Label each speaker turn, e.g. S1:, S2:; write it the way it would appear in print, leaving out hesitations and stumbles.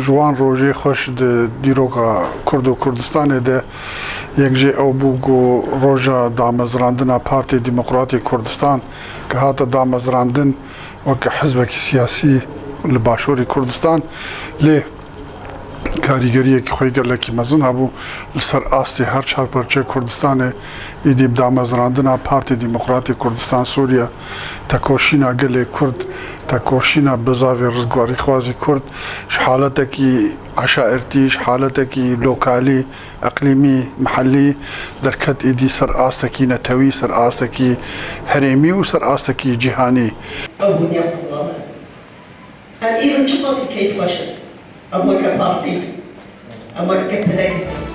S1: جوان روژه خوش دیروکا کرد و کردستان ده یک جه او بوگو روژا دامزراندن پارتی دموکراتی کردستان که هاتا دامزراندن وکه حزب سیاسی لباشوری کردستان لی کاریگریه که خوی گرله که مزن هبو لسر آستی هر چهار پرچه کردستان ایدیب دامزراندن پارتی دموکراتی کردستان سوریا تکوشینا گله کرد تکوشینا بزاوی رزگاری خوازی کرد حالتکی عشائرتیش حالتکی لوکالی اقلیمی محلی درکت ایدی سر آستکی نتوی سر آستکی هریمی و سر آستکی جهانی
S2: even çıkması keyif başı. Ama ki parti, ama ki pedagojisi.